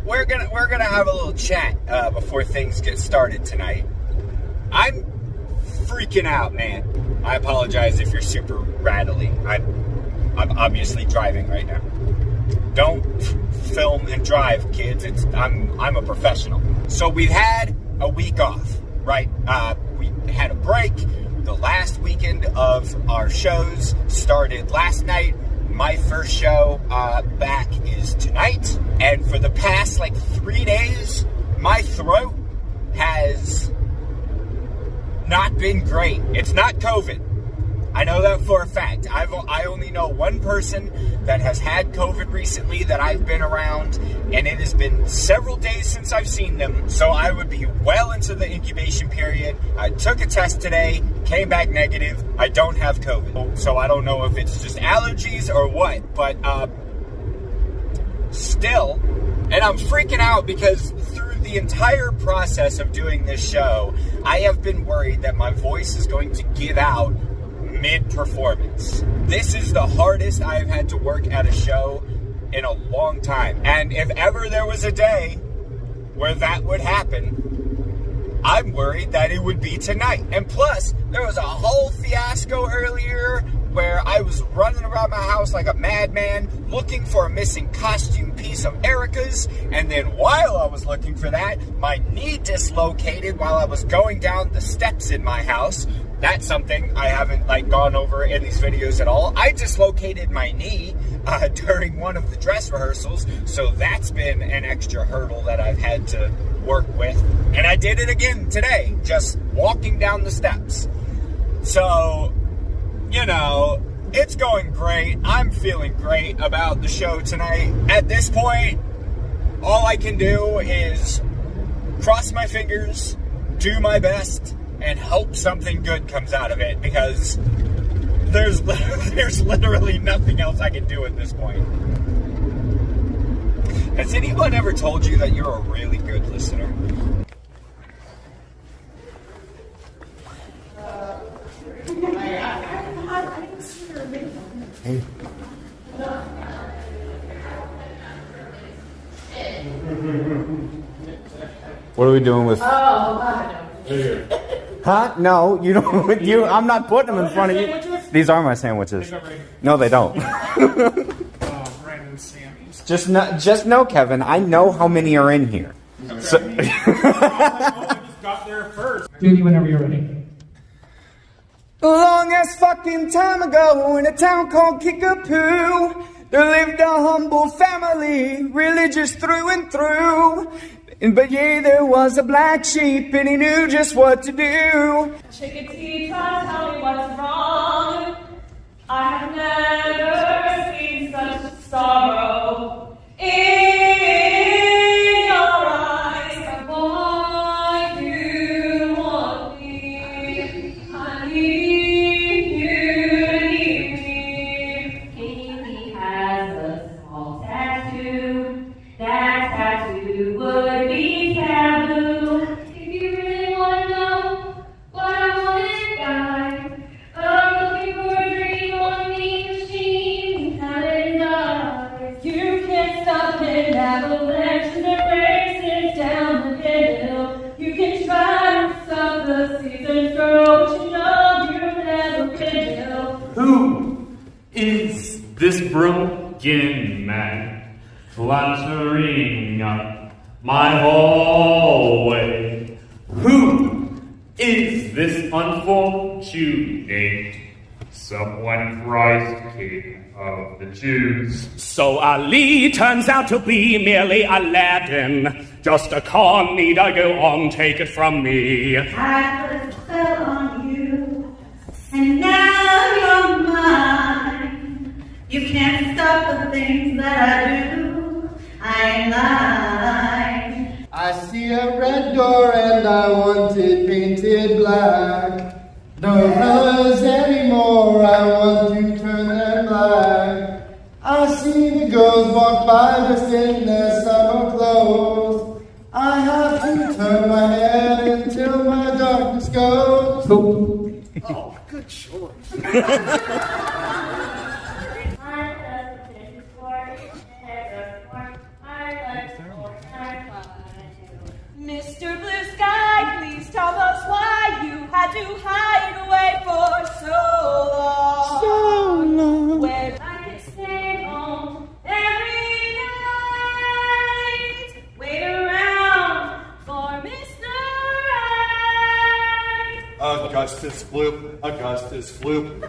we're gonna have a little chat before things get started tonight. I'm freaking out, man. I apologize if you're super rattly. I'm obviously driving right now. Don't film and drive, kids. I'm a professional. So we've had a week off, right? We had a break. The last weekend of our shows started last night. My first show back is tonight. And for the past 3 days, my throat has not been great. It's not COVID. I know that for a fact. I only know one person that has had COVID recently that I've been around, and it has been several days since I've seen them, so I would be well into the incubation period. I took a test today, came back negative. I don't have COVID, so I don't know if it's just allergies or what, but still, and I'm freaking out because through the entire process of doing this show, I have been worried that my voice is going to give out mid-performance. This is the hardest I've had to work at a show in a long time. And if ever there was a day where that would happen, I'm worried that it would be tonight. And plus, there was a whole fiasco earlier where I was running around my house like a madman looking for a missing costume piece of Erica's, and then while I was looking for that, my knee dislocated while I was going down the steps in my house. That's something I haven't gone over in these videos at all. I dislocated my knee during one of the dress rehearsals, so that's been an extra hurdle that I've had to work with. And I did it again today, just walking down the steps. So, it's going great. I'm feeling great about the show tonight. At this point, all I can do is cross my fingers, do my best, and hope something good comes out of it, because there's literally nothing else I can do at this point. Has anyone ever told you that you're a really good listener? Hey. What are we doing with... Huh? No, you don't. I'm not putting them in front of you. These are my sandwiches. No, they don't. Just know, Kevin. I know how many are in here. So got there first. Duty, whenever you're ready. Long as fucking time ago, in a town called Kickapoo, there lived a humble family, religious through and through. But yeah, there was a black sheep, and he knew just what to do. Chickadee, try to tell me what's wrong. I have never seen such sorrow in your eyes. Why do you want me? I need you to need me. Amy has a small tattoo. That tattoo would be taboo. If you really want to know what I want in a guy, I'm looking for a dream on me machine. Have it in eyes. You can't stop an avalanche that races down the hill. You can try to stop the seasons grow, but you know you'll never will. Who is this broken man flattering up my hallway? Who is this unfortunate someone Christ King of the Jews? So Ali turns out to be merely Aladdin, just a con, need I go on, take it from me. I put a spell on you, and now you're mine. You can't stop the things that I do. I ain't lying. I see a red door and I want it painted black. No colors anymore, I want to turn them black. I see the girls walk by just in their summer clothes. I have to turn my head until my darkness goes. Oh, good choice. Augustus Floop,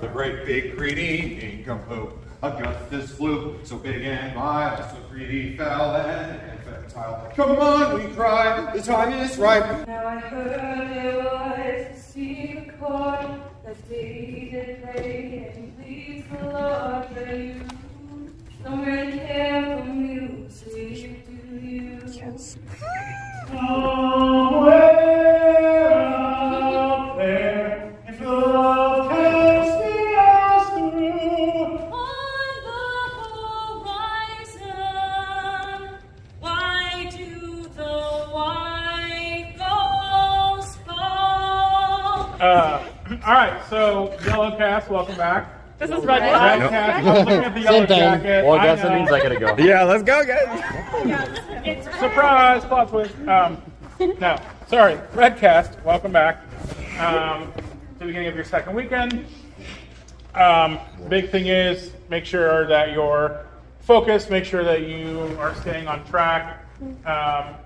the great big greedy nincompoop. Augustus Floop, so big and vile, so greedy, foul, and infantile. Come on, we cry, the time is ripe. Now I heard there was a secret chord that Daisy did play, and please the Lord for you. Don't really care for music, do you? Yes. Somewhere out there, if love can see us through. On the horizon, why do the white gulls fall? All right, so Yellow Cast, welcome back. This is Red Red Cast. Cast, I'm looking at the Yellow Jacket. Well, I I guess it know. means I gotta go. Yeah, let's go, guys. Surprise, plot twist. No, sorry, Red Cast, welcome back. To the beginning of your second weekend. Big thing is, make sure that you're focused, make sure that you are staying on track.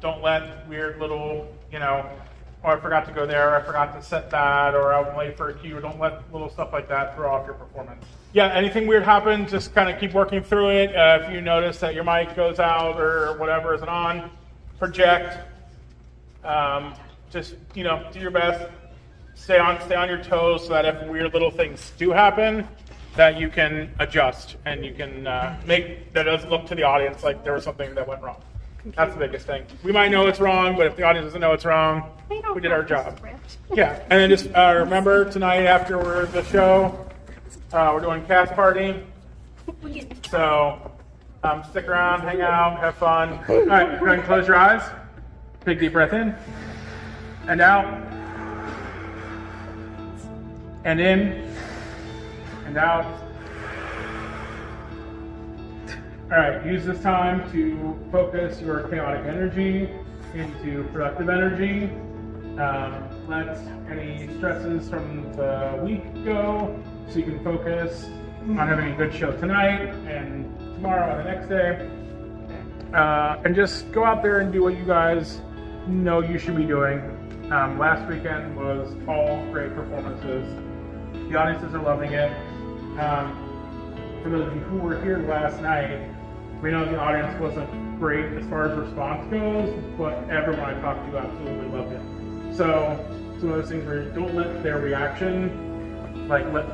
Don't let weird little, oh, I forgot to go there, I forgot to set that, or I'm late for a cue. Don't let little stuff like that throw off your performance. Yeah, anything weird happens, just kind of keep working through it. If you notice that your mic goes out or whatever isn't on, project. Just, do your best. Stay on your toes so that if weird little things do happen, that you can adjust and you can make that doesn't look to the audience like there was something that went wrong. That's the biggest thing. We might know it's wrong, but if the audience doesn't know it's wrong, we did our job. Yeah, and then just remember tonight after the show, we're doing cast party. So stick around, hang out, have fun. All right, go ahead and close your eyes. Take a deep breath in and out, and in and out. All right, use this time to focus your chaotic energy into productive energy. Let any stresses from the week go so you can focus on having a good show tonight and tomorrow and the next day. And just go out there and do what you guys know you should be doing. Last weekend was all great performances. The audiences are loving it. For those of you who were here last night, we know the audience wasn't great as far as response goes, but everyone I talked to absolutely loved it. So some of those things where don't let their reaction,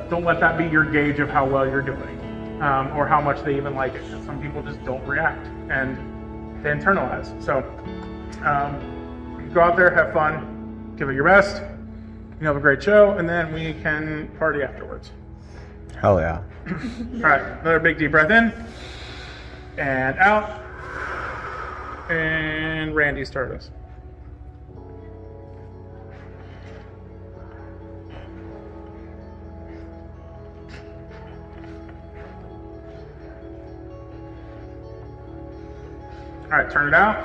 don't let that be your gauge of how well you're doing, or how much they even like it. Some people just don't react and they internalize. So go out there, have fun, give it your best. You have a great show, and then we can party afterwards. Hell yeah. All right, another big deep breath in and out. And Randy, start us. All right, turn it out.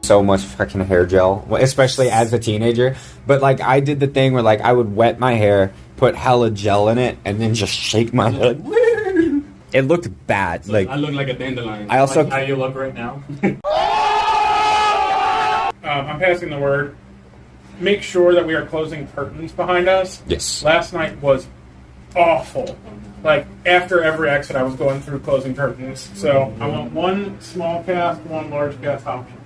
So much fucking hair gel, especially as a teenager. But I did the thing where I would wet my hair, put hella gel in it, and then just shake my head. It looked bad. I look like a dandelion. I also how you look right now. I'm passing the word. Make sure that we are closing curtains behind us. Yes. Last night was awful. After every exit, I was going through closing curtains. So I want one small cast, one large cast option.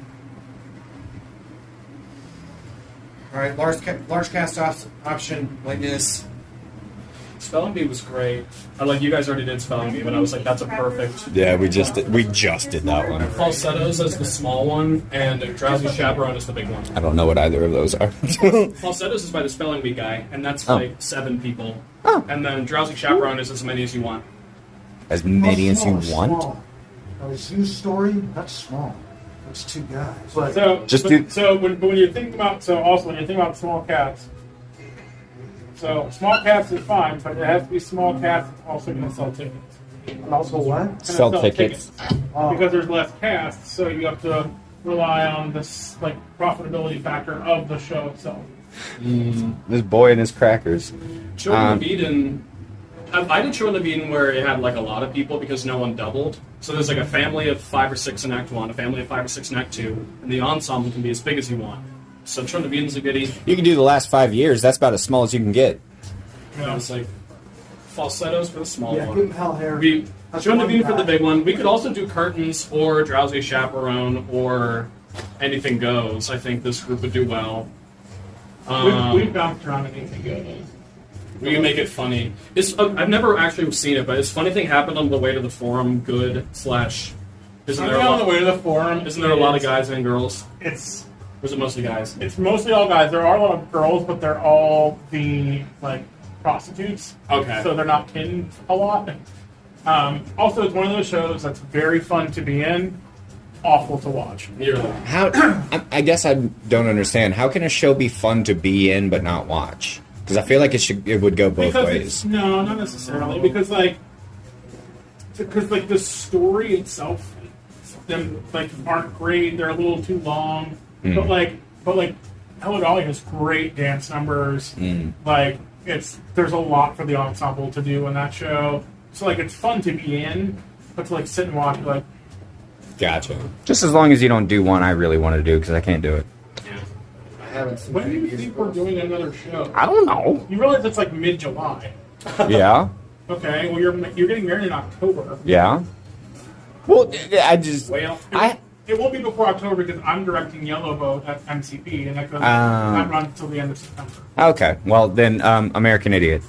All right, large cast option like this. Spelling bee was great. You guys already did spelling bee, but I was like, that's a perfect. Yeah, we just did that one. Falsettos is the small one, and Drowsy Chaperone is the big one. I don't know what either of those are. Falsettos is by the spelling bee guy, and that's 7 people. Oh. And then Drowsy Chaperone is as many as you want. As many as you want? Small. Now, his news story, that's small. It's 2 guys. But When you think about small cats, so small cats is fine, but it has to be small cats also going to sell tickets. also what? Sell tickets. Because there's less casts, so you have to rely on this profitability factor of the show itself. This boy and his crackers. Children of Eden. I did Children of Eden where it had a lot of people because no one doubled. So there's a family of 5 or 6 in Act 1, a family of 5 or 6 in Act 2, and the ensemble can be as big as you want. So Trent de Vien's a goodie. You can do the last 5 years. That's about as small as you can get. It's like falsettos for the small Yeah, one. give him hell hair. Trent de Vien for the big one. We could also do curtains or drowsy chaperone or anything goes. I think this group would do well. We've bounced around anything goes. We can make it funny. I've never actually seen it, but this funny thing happened on the way to the forum. Good / Isn't there On the way to the forum, Isn't there a lot of guys and girls? Or It's is it mostly guys? it's mostly all guys. There are a lot of girls, but they're all the like prostitutes. Okay. So they're not kidding a lot. Also, it's one of those shows that's very fun to be in, awful to watch. Nearly. How? I guess I don't understand. How can a show be fun to be in but not watch? Because I feel like it would go both ways. No, not necessarily. Because like the story itself, them like aren't great. They're a little too long. But like Hello Dolly has great dance numbers. Like there's a lot for the ensemble to do in that show. So like it's fun to be in, but to like sit and watch like. Gotcha. Just as long as you don't do one I really want to do, because I can't do it. I haven't seen When do you think we're doing another show? I don't know. You realize it's like mid-July. Yeah. Okay. Well, you're getting married in October. Yeah. Well, I just. Well, it won't be before October because I'm directing Yellow Boat at MCP, and that runs until the end of September. Okay. Well, then, American Idiot.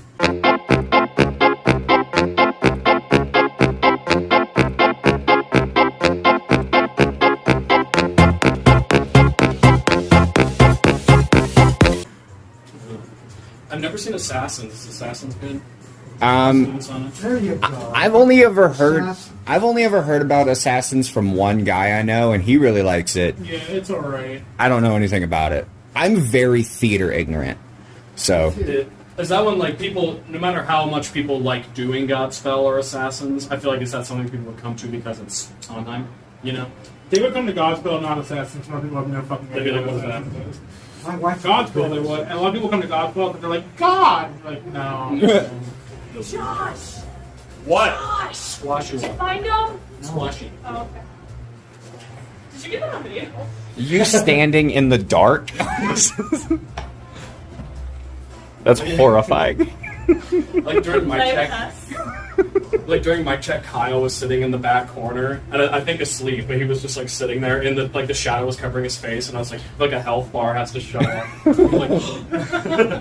I've never seen Assassins. Is Assassins good? There you go. I've only ever heard about Assassins from one guy I know, and he really likes it. Yeah, it's all right. I don't know anything about it. I'm very theater ignorant, so. Is that one like people? No matter how much people like doing Godspell or Assassins, I feel like is that something people would come to because it's Sondheim, you know? They would come to Godspell, not Assassins. Most people have no fucking They'd be idea like, what "What is Assassins is. My wife. Godspell, they would. And a lot of people come to Godspell, but they're like, God! Like, no. Josh! What? Josh! Squashy Did you one. find him? Squashy. Oh, okay. Did you get him on video? You standing in the dark? That's horrifying. Like during my Like check, us? like during my check, Kyle was sitting in the back corner, and I think asleep, but he was just like sitting there in the shadow was covering his face, and I was like a health bar has to show up. Like,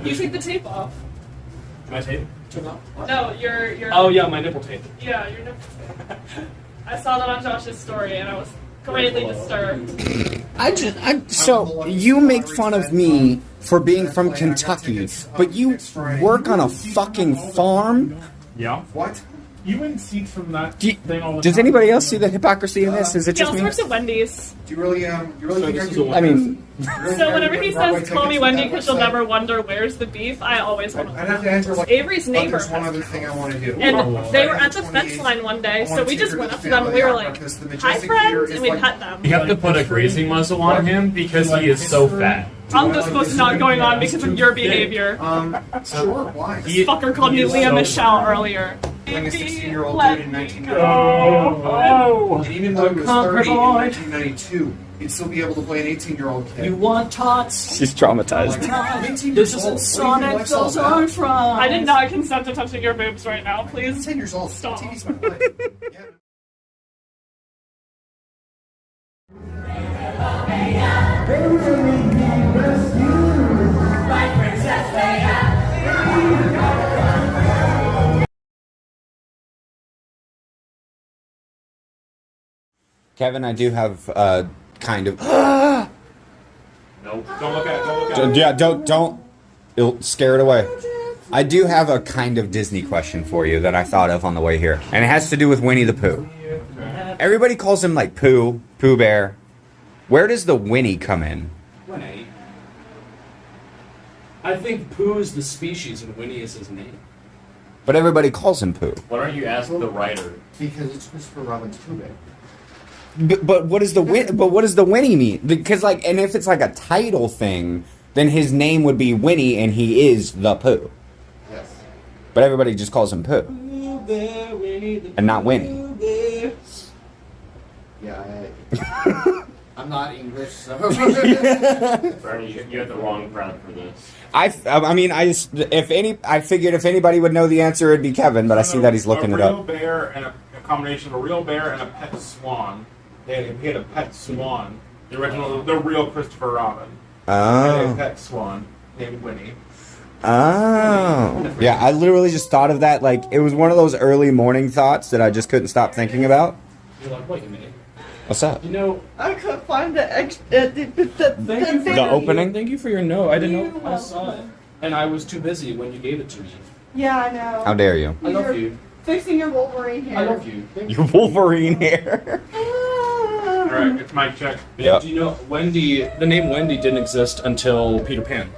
You take the tape off. my tape took off. No, your. Oh yeah, my nipple tape. Yeah, your nipple tape. I saw that on Josh's story, and I was greatly disturbed. So you make fun of me for being from Kentucky, but you work on a fucking farm? Yeah. What? You wouldn't see from that thing all the Does time. anybody else see the hypocrisy of this? Is it He just also me? works at Wendy's. Do you really think this I is do? a I mean, So whenever he says, call me Wendy because you'll never wonder where's the beef, I always want I'd have to enter like. Avery's but neighbor. There's one other thing I want to do. And they were at the fence line one day, so we just went up to them and we were like, hi friends, and we pet them. You have to put a grazing muzzle on him because he is so fat. I'm just supposed to not going on because of your behavior. Sure, why? This fucker called me Leah Michelle earlier. Playing a 16-year-old Let dude in me 1992. go. And even though he was 30 in 1992, he'd still be able to play an 18-year-old kid. You want tots? she's traumatized. This isn't Sonic. Those are fries. I did not consent to touching your boobs right now, I'm please. 10 years old. Stop. TV's my life. Yeah. Kevin, I do have kind of. No, don't look at it. Don't look at it. Yeah, don't. It'll scare it away. I do have a kind of Disney question for you that I thought of on the way here, and it has to do with Winnie the Pooh. Everybody calls him like Pooh Bear. Where does the Winnie come in? Winnie. I think Pooh is the species and Winnie is his name. But everybody calls him Pooh. Why don't you ask the writer? Because it's Christopher Robin's too big. But what does the Winnie mean? Because like, and if it's like a title thing, then his name would be Winnie, and he is the Pooh. Yes. But everybody just calls him Pooh, and not Winnie. Yeah. I'm not English, so. Bernie, you had the wrong crowd for this. I figured if anybody would know the answer, it'd be Kevin, but I see that he's looking it A real up. bear and a combination of a real bear and a pet swan. He had a pet swan. The real Christopher Robin. He had a pet swan named Winnie. Oh. Yeah, I literally just thought of that. Like, it was one of those early morning thoughts that I just couldn't stop thinking about. You're like, wait a minute. What's up? You know, I couldn't find the The opening? Thank you for your note. I didn't know I saw it. And I was too busy when you gave it to me. Yeah, I know. How dare you? I love you. Fixing your Wolverine hair. I love you. Your Wolverine hair. Alright, it's my check. Yep. Do you know the name Wendy didn't exist until Peter Pan.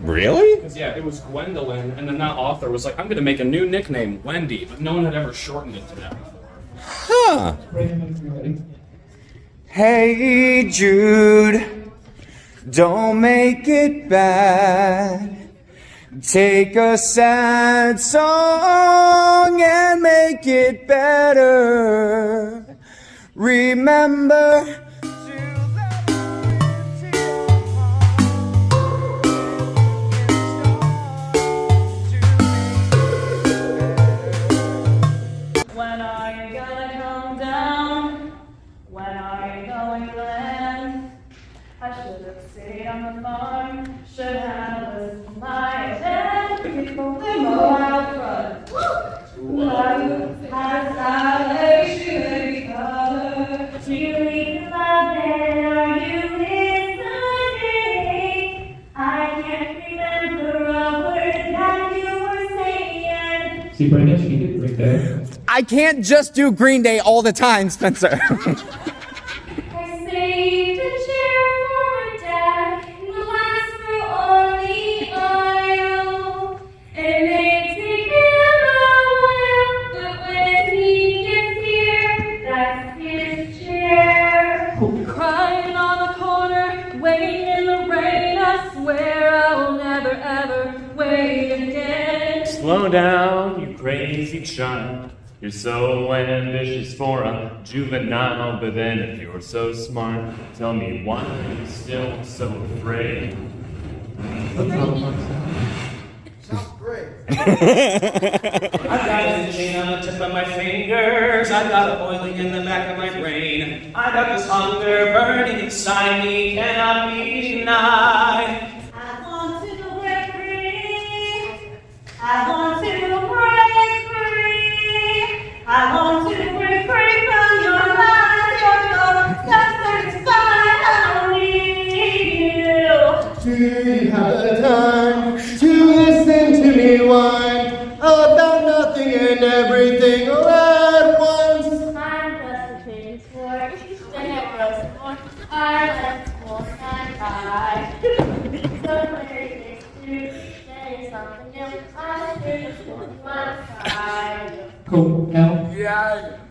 Really? Because, yeah, it was Gwendolyn, and then that author was like, I'm going to make a new nickname, Wendy, but no one had ever shortened it to that before. Huh. Hey, Jude, don't make it bad. Take a sad song and make it better. Remember. When are you gonna come down? When are you going to land? I should have stayed on the farm. Should have listened to my dad. People limo out front. Life has salvation color. Really love it. Are you listening? I can't remember a word that you were saying. See, Brenda, she did right there. I can't just do Green Day all the time, Spencer. I saved a chair for my dad in the last row on the aisle. It makes me feel a while, but when he gets here, that's his chair. Crying on the corner, waiting in the rain. I swear I'll never ever wait again. Slow down, you crazy child. You're so ambitious for a juvenile, but then if you're so smart, tell me why are you still so afraid? Sounds great. I've got a chain on the tip of my fingers. I've got a boiling in the back of my brain. I got this hunger burning inside me, cannot be denied. I want to break free. I want to break free. I want to break free from your lies. You're so self-satisfied. I don't need you. Do you have the time to listen to me whine about nothing and everything all at once? I'm just a change for and it grows more. I left school and cried. So very next to say something new. I should have my pride. Cool, now.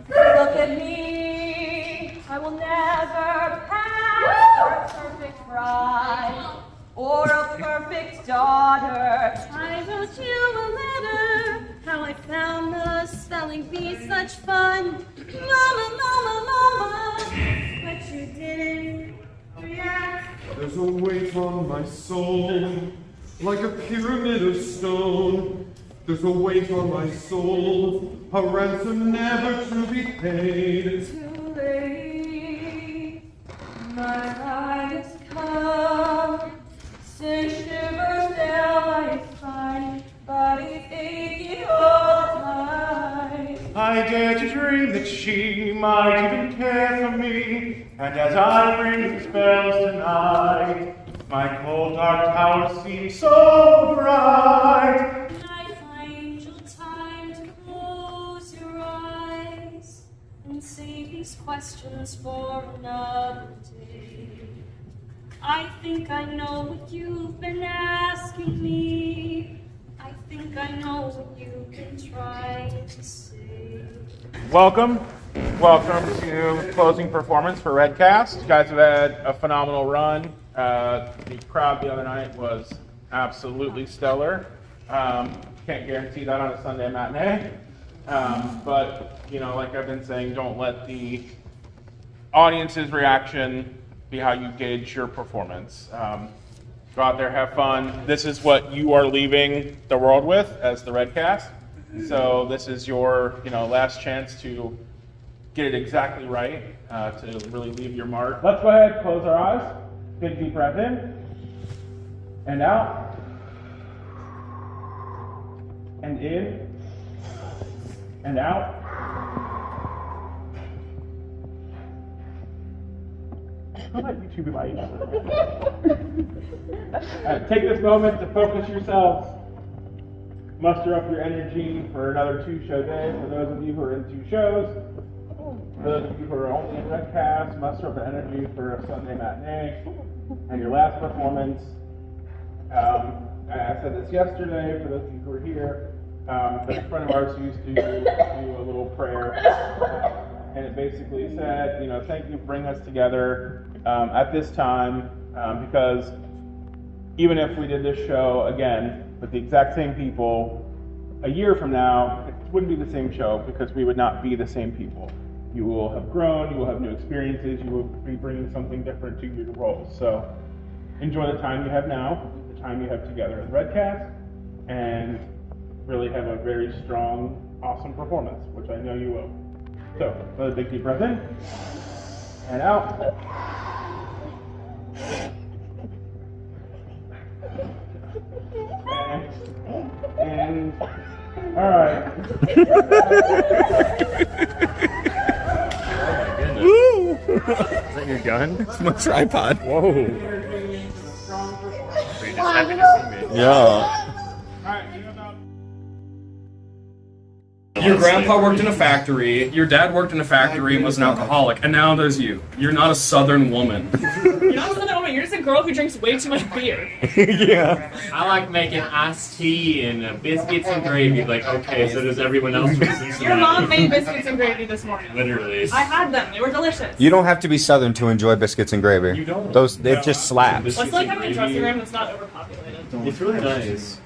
Look at me. I will never pass a perfect bride or a perfect daughter. I wrote you a letter. How I found the spelling bee such fun. Mama, mama, mama. But you didn't react. There's a weight on my soul, like a pyramid of stone. There's a weight on my soul, a ransom never to be paid. Too late. My time has come. Since shivers down my spine, body's aching all the time. I dare to dream that she might even care for me, and as I ring the spells tonight, my cold dark tower seems so bright. I find you time to close your eyes and save these questions for another day. I think I know what you've been asking me. I think I know what you've been trying to say. Welcome to closing performance for Redcast. You guys have had a phenomenal run. The crowd the other night was absolutely stellar. Can't guarantee that on a Sunday matinee. But, you know, like I've been saying, don't let the audience's reaction be how you gauge your performance. Go out there, have fun. This is what you are leaving the world with as the Red Cast. So this is your, last chance to get it exactly right, to really leave your mark. Let's go ahead, close our eyes. Big deep breath in and out, and in and out. How about you two be like? Take this moment to focus yourselves. Muster up your energy for another 2-show day. For those of you who are in 2 shows, for those of you who are only in Red Cast, muster up the energy for a Sunday matinee. And your last performance, I said this yesterday, for those of you who are here, a friend of ours used to do a little prayer, and it basically said, thank you for bringing us together at this time, because even if we did this show again with the exact same people, a year from now, it wouldn't be the same show because we would not be the same people. You will have grown, you will have new experiences, you will be bringing something different to your roles. So enjoy the time you have now, the time you have together in Red Cast, and really have a very strong, awesome performance, which I know you will. So, another big deep breath in, and out. And all right. Woo! Is that your gun? It's my tripod. Whoa. Are you just happy to see me? Yeah. Your grandpa worked in a factory, your dad worked in a factory and was an alcoholic, and now there's you. You're not a Southern woman. You're not a Southern woman, you're just a girl who drinks way too much beer. Yeah. I like making iced tea and biscuits and gravy. Like, okay, so does everyone else from Cincinnati? Your mom made biscuits and gravy this morning. Literally. I had them, they were delicious. You don't have to be Southern to enjoy biscuits and gravy. You don't. Those, it just slaps. Let's like having a dressing room that's not overpopulated. It's really nice.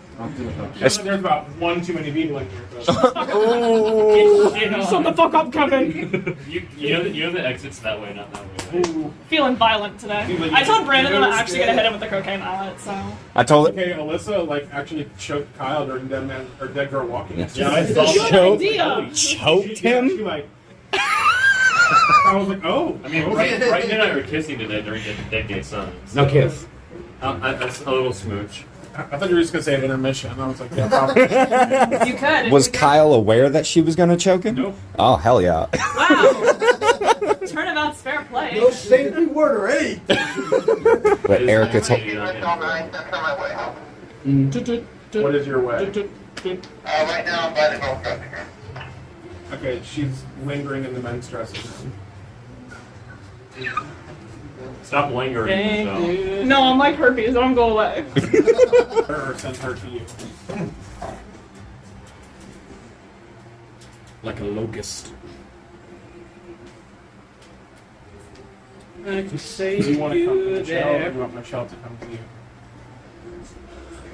There's about one too many people in here. Oh. Shut the fuck up, Kevin! You know the exit's that way, not that way. Right? Feeling violent today. I told Brandon that I'm actually gonna hit him with the cocaine mallet, so. I told it. Okay, Alyssa actually choked Kyle during Dead Girl Walking. Yeah, I saw Good idea! Choked She him? I was like, oh. I mean, right and I were kissing today during the Dead Gay Sun. No kiss. That's a little smooch. I thought you were just going to say intermission. I was like, yeah, probably. You could. Was Kyle aware that she was going to choke him? Nope. Oh, hell yeah. Wow! Turnabout's fair play. No safety word or anything. But Erica told. What is your way? Right now I'm by the girlfriend. Okay, she's lingering in the men's dressing room. Stop lingering. So. No, I'm like herpes, don't go away. Or send her to you. Like a locust. I can say Do you want to come to Michelle, or do you want Michelle to come to you?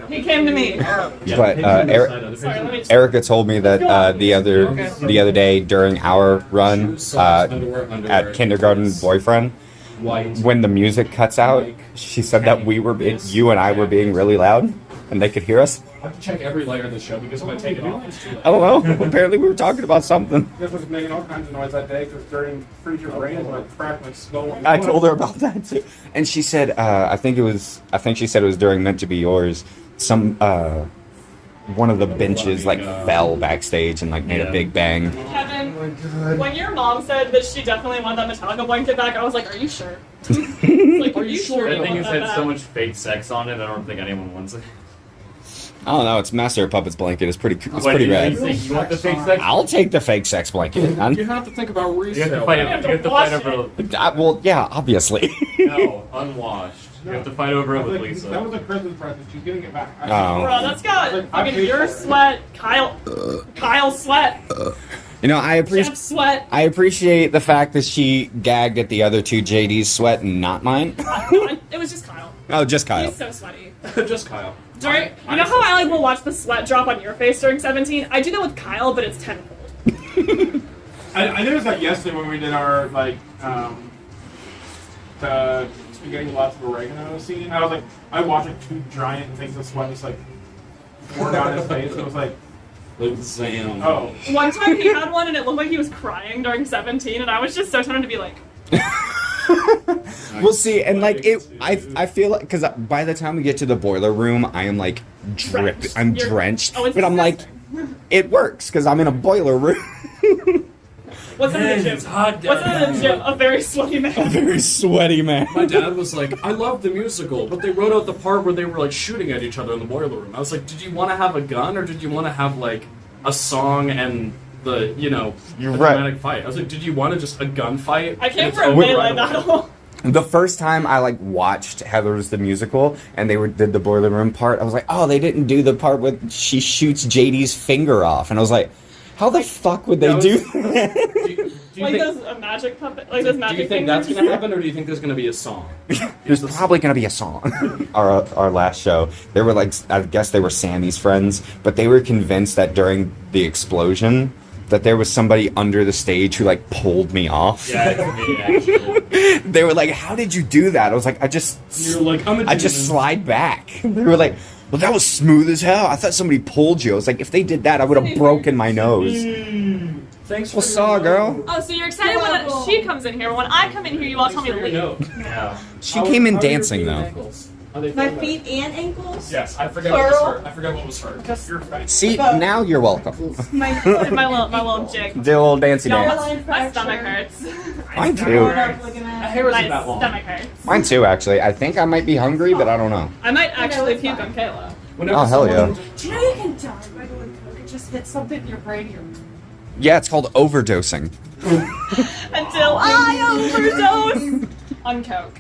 He came to me. But Sorry, let me just... Erica told me that the other day during our run at Kindergarten Boyfriend, when the music cuts out, she said that you and I were being really loud, and they could hear us. I have to check every layer of the show because when I take it off, it's too late. I don't know. Apparently, we were talking about something. You guys was making all kinds of noise that day because during Freezer Brain, like cracked my skull. I told her about that too, and she said, I think she said it was during Meant to Be Yours. One of the benches fell backstage and made a big bang. Kevin, when your mom said that she definitely wanted that Metallica blanket back, I was like, are you sure? Like, are you sure? I think it's had so much fake sex on it, I don't think anyone wants it. I don't know. It's Master of Puppets blanket. It's pretty rad. You want the fake sex? I'll take the fake sex blanket. You have to think about resale. You have to fight over. Well, yeah, obviously. No, unwashed. You have to fight over it with Lisa. That was a Christmas present. She's getting it back. Oh. Bro, that's got fucking your sweat, Kyle's sweat, Jeff's sweat. I appreciate the fact that she gagged at the other two JD's sweat and not mine. It was just Kyle. Oh, just Kyle. He's so sweaty. Just Kyle. You know how I will watch the sweat drop on your face during 17? I do that with Kyle, but it's tenfold. I noticed that yesterday when we did our the spaghetti lots of oregano scene. I was like, I watched like 2 giant things of sweat just like pour down his face. It was like, Sam. oh. One time he had one and it looked like he was crying during 17, and I was just so tempted to be like, We'll see, and like it, I feel like because by the time we get to the boiler room, I am like dripped. I'm drenched, Oh, it's but I'm like, it works because I'm in a boiler room. what's in the gym? It's hot down What's in the gym? A very sweaty man. A very sweaty man. My dad was like, I love the musical, but they wrote out the part where they were like shooting at each other in the boiler room. I was like, did you want to have a gun or did you want to have like a song and the, you know, You're the right. dramatic fight? I was like, did you want to just a gunfight? I came for a melee battle. The first time I like watched Heather's the musical and they did the boiler room part, I was like, oh, they didn't do the part where she shoots JD's finger off, and I was like, how the fuck would they do that? Do you Like think, those a magic puppet, like those magic do you think fingers. that's gonna happen, or do you think there's gonna be a song? There's probably gonna be a song. Our last show, they were like, I guess they were Sammy's friends, but they were convinced that during the explosion, that there was somebody under the stage who like pulled me off. Yeah, it's me, actually. They were like, how did you do that? I was like, You're like, I'm a I just demon. slide back. They were like, well, that was smooth as hell. I thought somebody pulled you. I was like, if they did that, I would have broken my nose. Thanks for Well, saw, girl. Oh, so you're excited when she comes in here, but when I come in here, you all tell me to leave. Yeah. She came in dancing, though. My feet and ankles? Yes, I forgot what was hurt. I forgot what was hurt. You're fine. See, now you're welcome. My my little jig. The old dancey No, dance. my stomach hurts. Mine too. My hair isn't My that long. stomach hurts. Mine too, actually. I think I might be hungry, but I don't know. I might actually puke on Kayla. Whenever Oh, hell someone- yeah. Do you know you can die by doing coke? It just hits something in your brain. Yeah, it's called overdosing. Until I overdose on coke.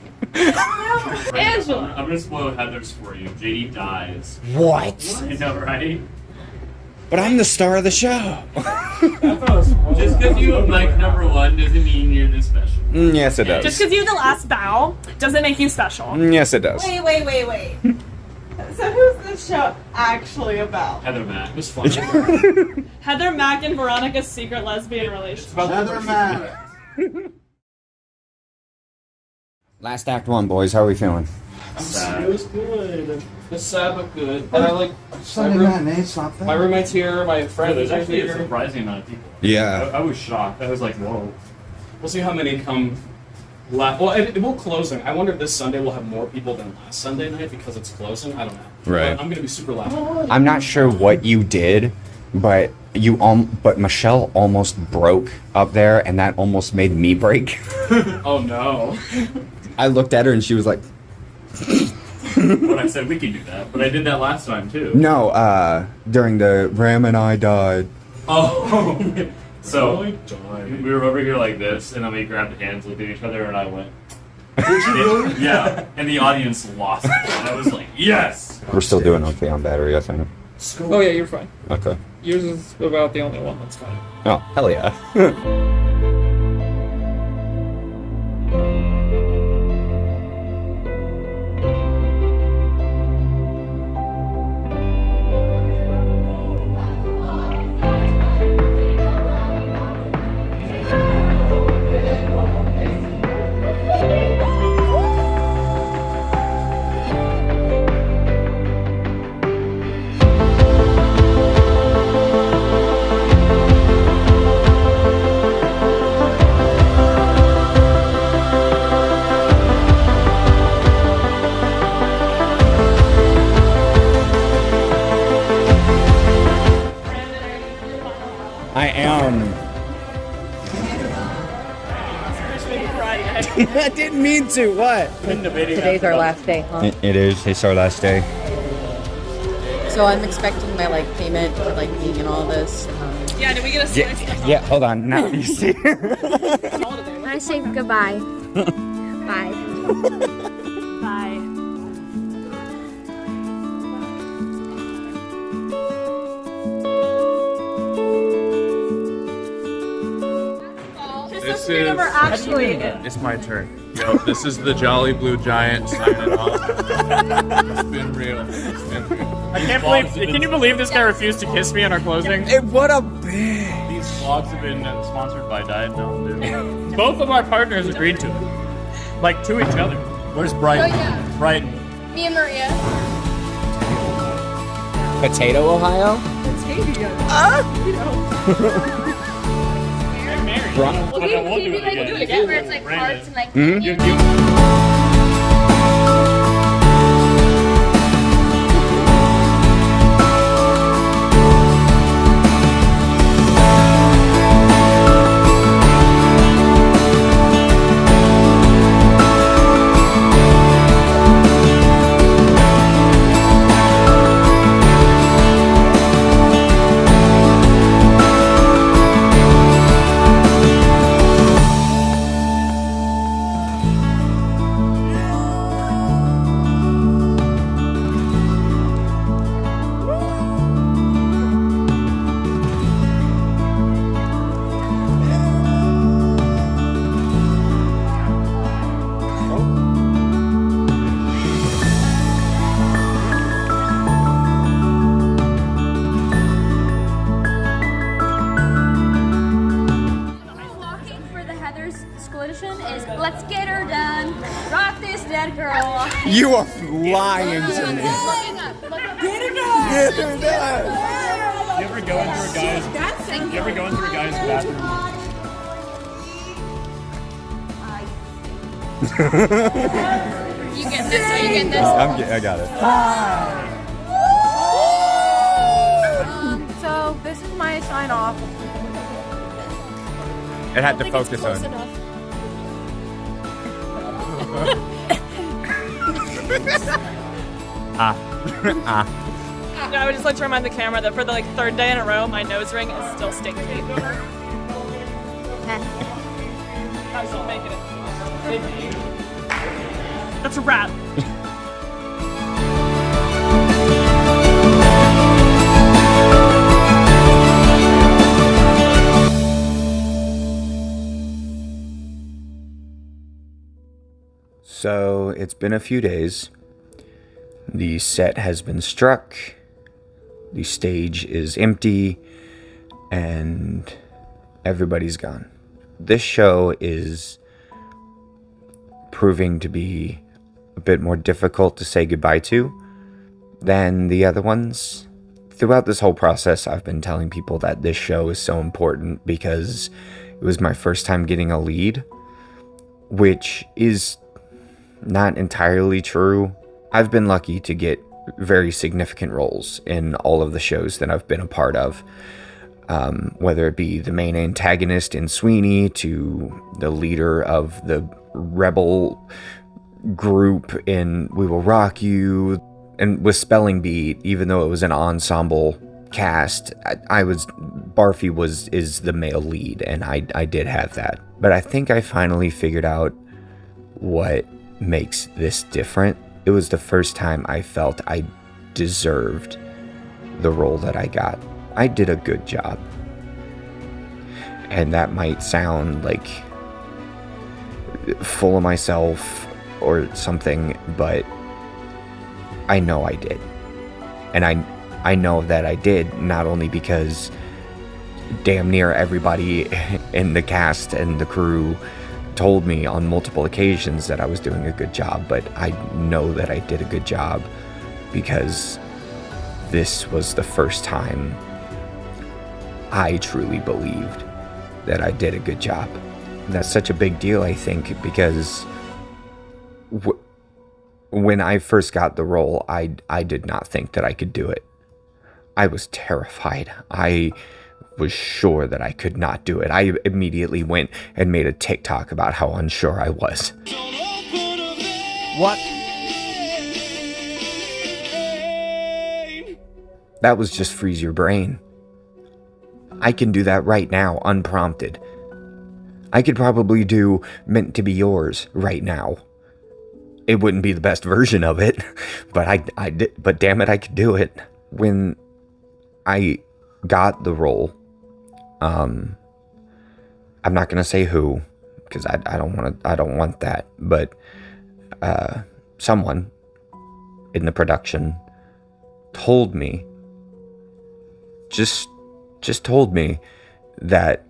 Angela. I'm gonna spoil Heather's for you. JD dies. What? I know, right? But I'm the star of the show. Just because you have like number 1 doesn't mean you're this special. Yes, it Just does. because you have the last bow doesn't make you special. Yes, it does. Wait. So who's this show actually about? Heather Mack. It was fun. Heather Mack and Veronica's secret lesbian relationship. Heather Mack. Last act 1, boys. How are we feeling? It was good. It's sad but good. And I like Sunday matinee, it's not my bad. roommate's here. My Yeah, friend there's is actually a here. surprising amount of people. Yeah. I was shocked. I was like, whoa. We'll see how many come. Well, it will closing. I wonder if this Sunday will have more people than last Sunday night because it's closing. I don't know. Right. But I'm gonna be super loud. I'm not sure what you did, but but Michelle almost broke up there, and that almost made me break. Oh no. I looked at her and she was like, When I said we could do that, but I did that last time too. no, during the Ram and I died. Oh. So Oh, darn. we were over here like this, and then we grabbed hands, looked at each other, and I went. Did you really? Yeah, and the audience lost it. And I was like, yes. We're still doing okay on battery, I think. Oh yeah, you're fine. Okay. Yours is about the only one that's fine. Oh, hell yeah. I am. I didn't mean to. What? Today's our last day, huh? It is. It's our last day. So I'm expecting my payment for being in all this. Yeah, did we get a slice? Yeah, hold on. Now you see. I say goodbye. Bye. Bye. This We never actually. It's my turn. Yo, this is the Jolly Blue Giant signing off. It's been real. It's been real. I can't believe. Can you believe this guy refused to kiss me in our closing? What a bitch. These vlogs have been sponsored by Diet Mountain Dew. Both of my partners agreed to it. Like to each other. Where's Brighton? Oh, yeah. Brighton. Me and Maria. Potato, Ohio? Bron- We'll do it again. Where it's like hearts and like. Let's get her done. Rock this dead girl. You are lying to me. Get her done. Get her done. You ever go into a guy's bathroom? You get this. You get this. I got it. So this is my sign off. It had to focus on. No, I would just like to remind the camera that for the third day in a row, my nose ring is still stinky. I'm still making it. That's a wrap. So it's been a few days. The set has been struck. The stage is empty. And everybody's gone. This show is proving to be a bit more difficult to say goodbye to than the other ones. Throughout this whole process, I've been telling people that this show is so important because it was my first time getting a lead, which is not entirely true. I've been lucky to get very significant roles in all of the shows that I've been a part of. Whether it be the main antagonist in Sweeney, to the leader of the rebel group in We Will Rock You, and with Spelling Bee, even though it was an ensemble cast, Barfy is the male lead, and I did have that. But I think I finally figured out what makes this different. It was the first time I felt I deserved the role that I got. I did a good job. And that might sound like full of myself or something, but I know I did. And I know that I did, not only because damn near everybody in the cast and the crew told me on multiple occasions that I was doing a good job, but I know that I did a good job because this was the first time I truly believed that I did a good job. That's such a big deal, I think, because when I first got the role, I did not think that I could do it. I was terrified. I was sure that I could not do it. I immediately went and made a TikTok about how unsure I was. What? That was just freeze your brain. I can do that right now, unprompted. I could probably do Meant to Be Yours right now. It wouldn't be the best version of it, but I did, but damn it, I could do it. When I got the role, I'm not gonna say who, because I don't want that, but someone in the production told me, just told me that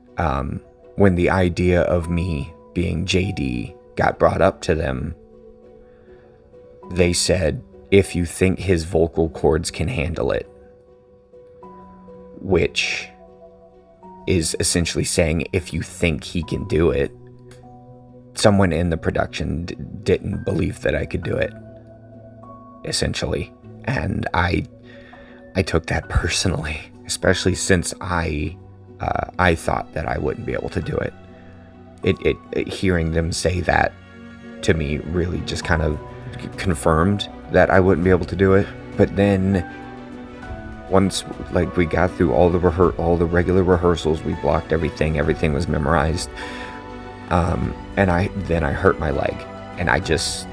when the idea of me being JD got brought up to them, they said, if you think his vocal cords can handle it, which is essentially saying if you think he can do it. Someone in the production didn't believe that I could do it, essentially. And I took that personally, especially since I thought that I wouldn't be able to do it. Hearing them say that to me really just kind of confirmed that I wouldn't be able to do it. But then once like we got through all the regular rehearsals, we blocked everything was memorized. And I hurt my leg, and I just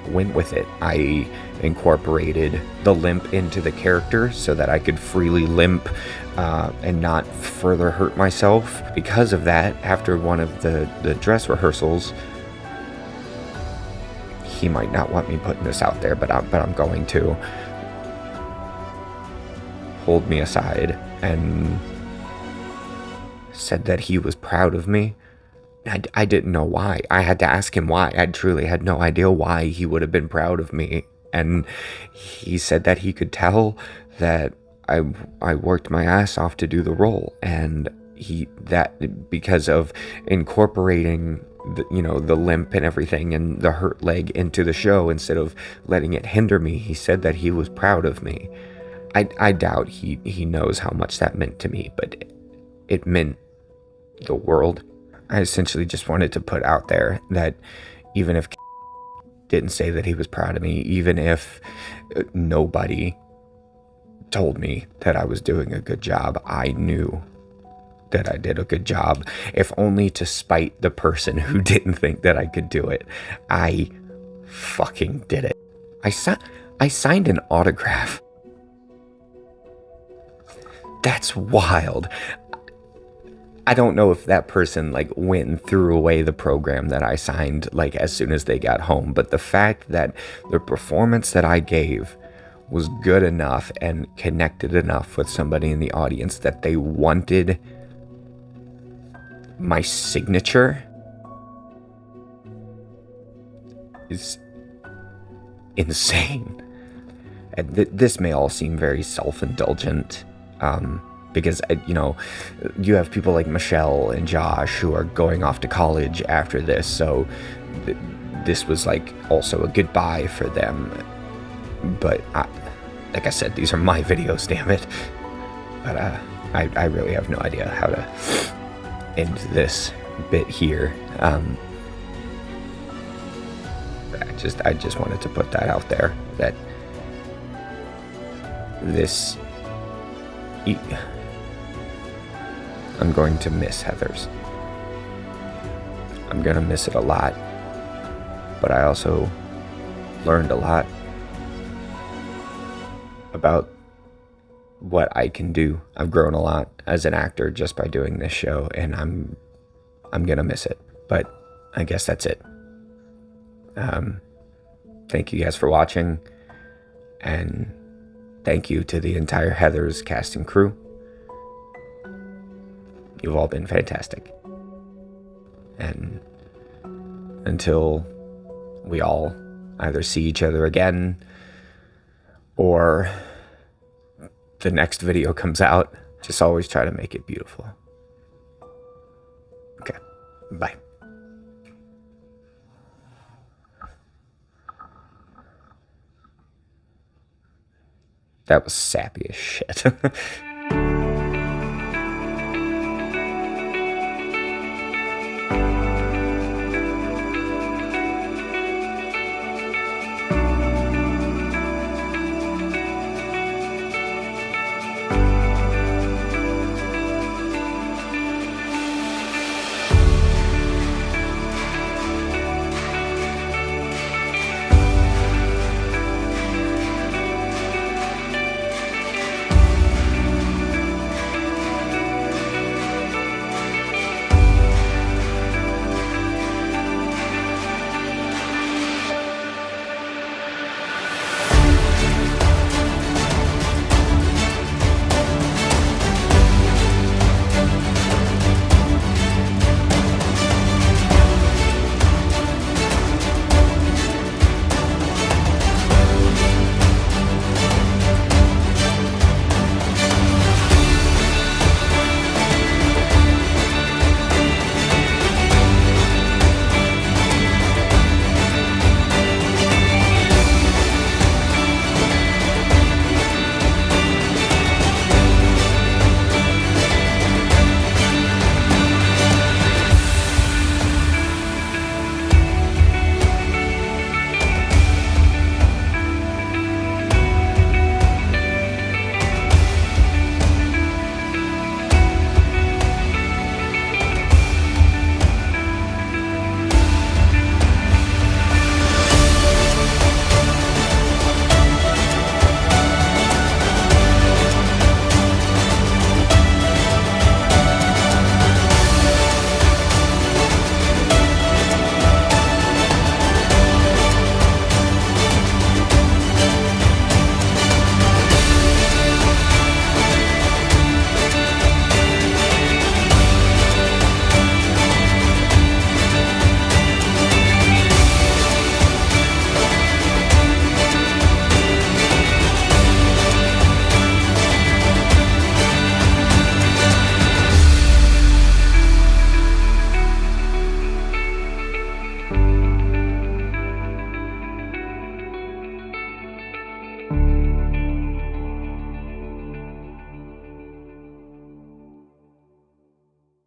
went with it. I incorporated the limp into the character so that I could freely limp and not further hurt myself. Because of that, after one of the dress rehearsals, he might not want me putting this out there, but I'm going to, hold me aside and said that he was proud of me. I didn't know why. I had to ask him why. I truly had no idea why he would have been proud of me. And he said that he could tell that I worked my ass off to do the role, and that because of incorporating the limp and everything and the hurt leg into the show instead of letting it hinder me, he said that he was proud of me. I doubt he knows how much that meant to me, but it meant the world. I essentially just wanted to put out there that even if didn't say that he was proud of me, even if nobody told me that I was doing a good job, I knew that I did a good job, if only to spite the person who didn't think that I could do it. I fucking did it. I signed an autograph. That's wild. I don't know if that person went and threw away the program that I signed as soon as they got home, but the fact that the performance that I gave was good enough and connected enough with somebody in the audience that they wanted my signature is insane. And this may all seem very self-indulgent, because you have people like Michelle and Josh who are going off to college after this, so this was also a goodbye for them. But like I said, these are my videos, damn it. But I really have no idea how to end this bit here. I just wanted to put that out there, that this I'm going to miss Heathers. I'm gonna miss it a lot, but I also learned a lot about what I can do. I've grown a lot as an actor just by doing this show, and I'm gonna miss it. But I guess that's it. Thank you guys for watching, and thank you to the entire Heathers cast and crew. You've all been fantastic. And until we all either see each other again or the next video comes out, just always try to make it beautiful. Okay, bye. That was sappy as shit.